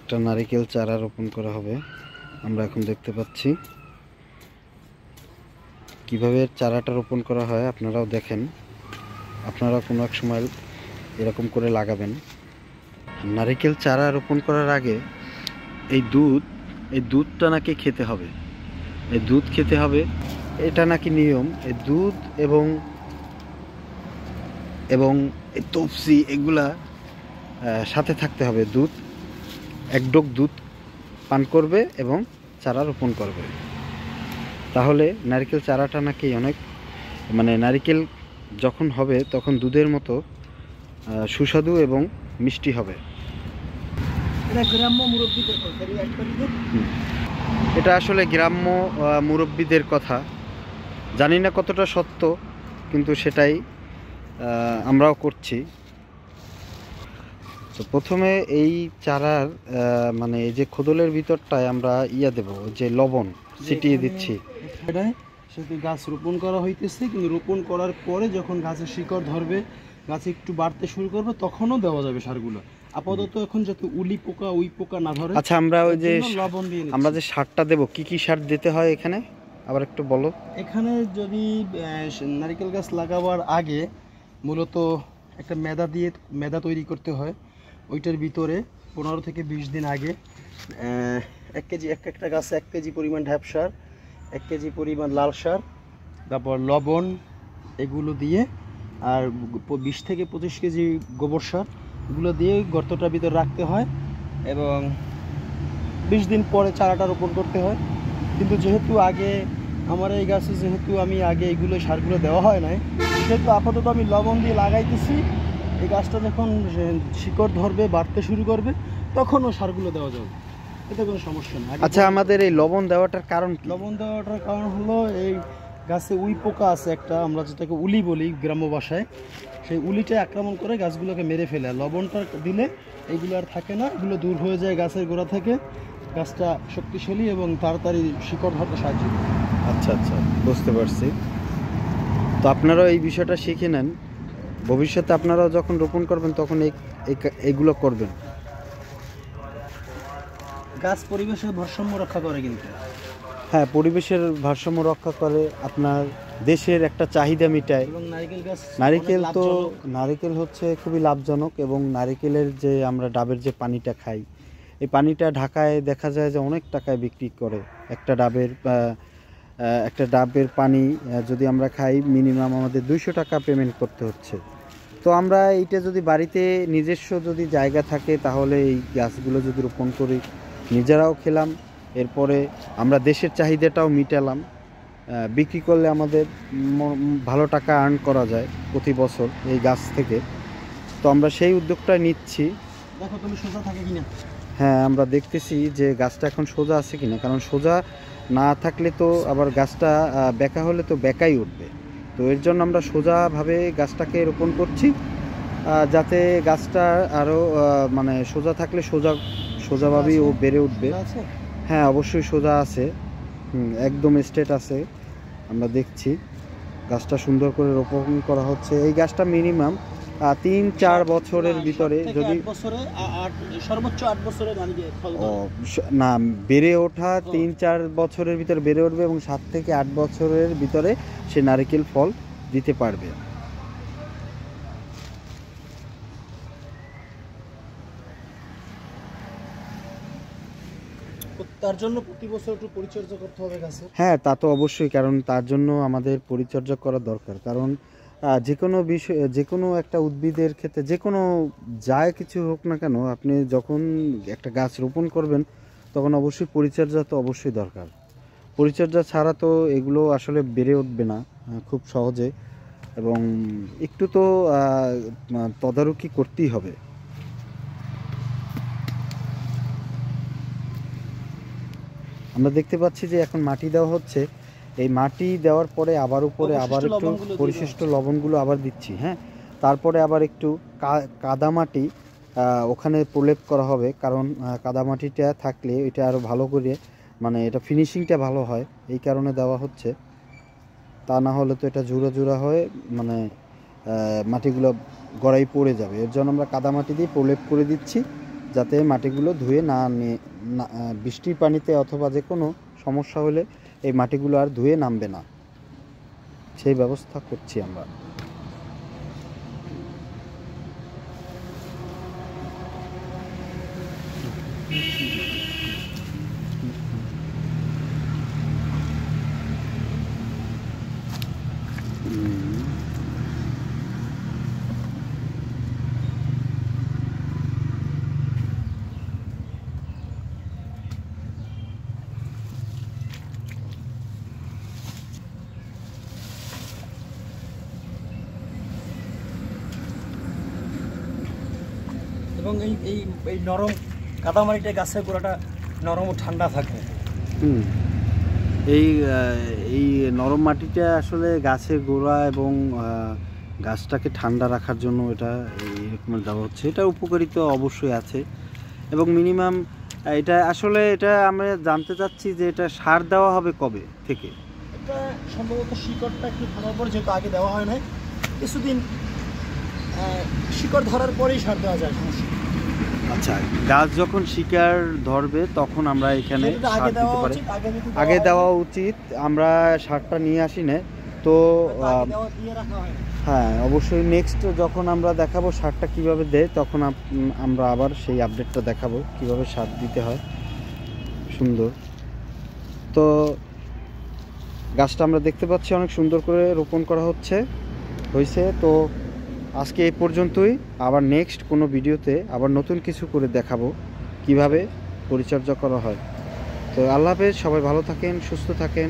একটা নারিকেল চারা রোপণ করা হবে। আমরা এখন দেখতে পাচ্ছি কিভাবে চারাটা রোপণ করা হয়, আপনারাও দেখেন। আপনারা কোনো এক সময় এরকম করে লাগাবেন। নারিকেল চারা রোপণ করার আগে এই দুধটা নাকি খেতে হবে, এই দুধ খেতে হবে, এটা নাকি নিয়ম। এই দুধ এবং এই তফসি এগুলা সাথে থাকতে হবে। দুধ, এক ডোক দুধ পান করবে এবং চারা রোপণ করবে, তাহলে নারকেল চারাটা নাকি অনেক নারকেল যখন হবে তখন দুধের মতো সুস্বাদু এবং মিষ্টি হবে। এটা আসলে গ্রাম্য মুরব্বীদের কথা, জানি না কতটা সত্য, কিন্তু সেটাই আমরাও করছি। তো প্রথমে এই চারার এই যে খোদলের ভিতরটায় আমরা দেব, যে লবণ ছিটিয়ে দিচ্ছি। সেটি গাছ রোপণ করা হইতেছে, কিন্তু রোপণ করার পরে যখন গাছের শিকড় ধরবে, গাছ একটু বাড়তে শুরু করবে, তখনও দেওয়া যাবে সারগুলো। আপাতত এখন যাতে উই পোকা না ধরে। আচ্ছা, আমরা ওই যে লবণ দিয়ে আমরা যে সারটা দেব, কি সার দিতে হয় এখানে আবার একটু বলো। এখানে যদি নারকেল গাছ লাগাবার আগে মূলত একটা মেদা তৈরি করতে হয়। ওইটার ভিতরে 15 থেকে 20 দিন আগে 1 কেজি, একটা গাছে 1 কেজি পরিমাণ ঢ্যাপ সার, 1 কেজি পরিমাণ লাল সার, তারপর লবণ, এগুলো দিয়ে, আর 20 থেকে 25 কেজি গোবর সার, এগুলো দিয়ে গর্তটার ভিতর রাখতে হয় এবং 20 দিন পরে চারাটা রোপণ করতে হয়। কিন্তু যেহেতু আগে আমার এই গাছে আমি আগে এগুলো সারগুলো দেওয়া হয় নাই, সেহেতু আপাতত আমি লবণ দিয়ে লাগাইতেছি। এই গাছটা যখন শিকড় ধরবে, বাড়তে শুরু করবে, তখনও সারগুলো দেওয়া যাবে, এতে কোনো সমস্যা নেই। আচ্ছা, আমাদের এই লবণ দেওয়াটার কারণ কি? লবণ দেওয়াটার কারণ হলো এই গাছে উই পোকা আছে একটা, আমরা যেটাকে উলি বলি গ্রাম্য ভাষায়। সেই উলিটা আক্রমণ করে গাছগুলোকে মেরে ফেলে। লবণটা দিলে এইগুলো আর থাকে না, এগুলো দূর হয়ে যায় গাছের গোড়া থেকে। গাছটা শক্তিশালী এবং তাড়াতাড়ি শিকড় ধরতে সাহায্য করে। আচ্ছা, বুঝতে পারছি। তো আপনারাও এই বিষয়টা শিখে নেন, ভবিষ্যতে আপনারাও যখন রোপণ করবেন তখন এইগুলো করবেন। গাছ পরিবেশের ভারসাম্য রক্ষা করে, কিন্তু হ্যাঁ, পরিবেশের ভারসাম্য রক্ষা করে, আপনার দেশের একটা চাহিদা মিটায়। এবং নারিকেল হচ্ছে খুবই লাভজনক। এবং নারিকেলের যে আমরা ডাবের যে পানিটা খাই, এই পানিটা ঢাকায় দেখা যায় যে অনেক টাকায় বিক্রি করে। একটা ডাবের পানি যদি আমরা খাই, মিনিমাম আমাদের 200 টাকা পেমেন্ট করতে হচ্ছে। তো আমরা এইটা যদি বাড়িতে নিজস্ব যদি জায়গা থাকে, তাহলে এই গাছগুলো যদি রোপণ করি, নিজেরাও খেলাম, এরপরে আমরা দেশের চাহিদাটাও মিটালাম। বিক্রি করলে আমাদের ভালো টাকা আর্ন করা যায় প্রতি বছর এই গাছ থেকে। তো আমরা সেই উদ্যোগটা নিচ্ছি। দেখো তুমি সোজা থাকে কিনা। হ্যাঁ, আমরা দেখতেছি যে গাছটা এখন সোজা আছে কিনা, কারণ সোজা না থাকলে তো আবার গাছটা বেঁকা হলে তো বেঁকাই উঠবে। তো এর জন্য আমরা সোজাভাবে গাছটাকে রোপণ করছি, যাতে গাছটা আরও সোজা থাকলে সোজাভাবেই ও বেড়ে উঠবে। হ্যাঁ, অবশ্যই সোজা আছে, একদম স্ট্রেট আছে। আমরা দেখছি গাছটা সুন্দর করে রোপণ করা হচ্ছে। এই গাছটা মিনিমাম 3-4 বছরের ভিতরে, যদি সর্বোচ্চ 8 বছরে না বেড়ে ওঠা, 3-4 বছরের ভিতরে বেড়ে উঠবে এবং 7 থেকে 8 বছরের ভিতরে সে নারকেল ফল দিতে পারবে। তার জন্য প্রতি বছর একটু পরিচর্যা করতে হবে গাছের। হ্যাঁ, তা তো অবশ্যই, কারণ তার জন্য আমাদের পরিচর্যা করা দরকার। কারণ যে কোনো বিষয়, যে কোনো একটা উদ্ভিদের ক্ষেত্রে, যে কোনো যাই কিছু হোক না কেন, আপনি যখন একটা গাছ রোপণ করবেন তখন অবশ্যই পরিচর্যা তো অবশ্যই দরকার। পরিচর্যা ছাড়া তো এগুলো আসলে বেড়ে উঠবে না খুব সহজে, এবং একটু তো তদারকি করতেই হবে। আমরা দেখতে পাচ্ছি যে এখন মাটি দেওয়া হচ্ছে। এই মাটি দেওয়ার পরে আবার উপরে আবার একটু পরিশিষ্ট লবণগুলো আবার দিচ্ছি। হ্যাঁ, তারপরে আবার একটু কাদামাটি ওখানে প্রলেপ করা হবে, কারণ কাদামাটিটা থাকলে এটা আরও ভালো করে এটা ফিনিশিংটা ভালো হয়, এই কারণে দেওয়া হচ্ছে। তা না হলে তো এটা জোড়া হয়ে মাটিগুলো গড়াই পড়ে যাবে। এর জন্য আমরা কাদামাটি দিয়ে প্রলেপ করে দিচ্ছি, যাতে মাটিগুলো ধুয়ে বৃষ্টির পানিতে অথবা যে কোনো সমস্যা হলে এই মাটিগুলো আর ধুয়ে নামবে না, সেই ব্যবস্থা করছি আমরা। এবং এই নরম কাদামাটিতে গাছের গোড়াটা নরম ও ঠান্ডা থাকে। এই নরম মাটিটা আসলে গাছের গোড়া এবং গাছটাকে ঠান্ডা রাখার জন্য এটা এইরকমের দেওয়া হচ্ছে। এটা উপকারিতা অবশ্যই আছে এবং মিনিমাম এটা আসলে এটা আমরা জানতে চাচ্ছি যে এটা সার দেওয়া হবে কবে থেকে? এটা সম্ভবত শিকড়টা একটু ধরার পর, যেহেতু আগে দেওয়া হয় নাই, কিছুদিন শিকড় ধরার পরেই সার দেওয়া যায়, সমস্যা। আচ্ছা, গাছ যখন শিকড় ধরবে তখন আমরা এখানে সার দিতে পারি। আগে দেওয়া উচিত, আমরা সারটা নিয়ে আসি না তো। হ্যাঁ, অবশ্যই নেক্সট যখন আমরা দেখাবো সারটা কিভাবে দেয়, তখন আমরা আবার সেই আপডেটটা দেখাবো কিভাবে সার দিতে হয়। সুন্দর তো গাছটা আমরা দেখতে পাচ্ছি অনেক সুন্দর করে রোপণ করা হয়েছে। তো আজকে এই পর্যন্তই, আবার নেক্সট কোনো ভিডিওতে আবার নতুন কিছু করে দেখাবো কিভাবে পরিচর্যা করা হয়। তো আল্লাহ হাফেজ, সবাই ভালো থাকেন, সুস্থ থাকেন।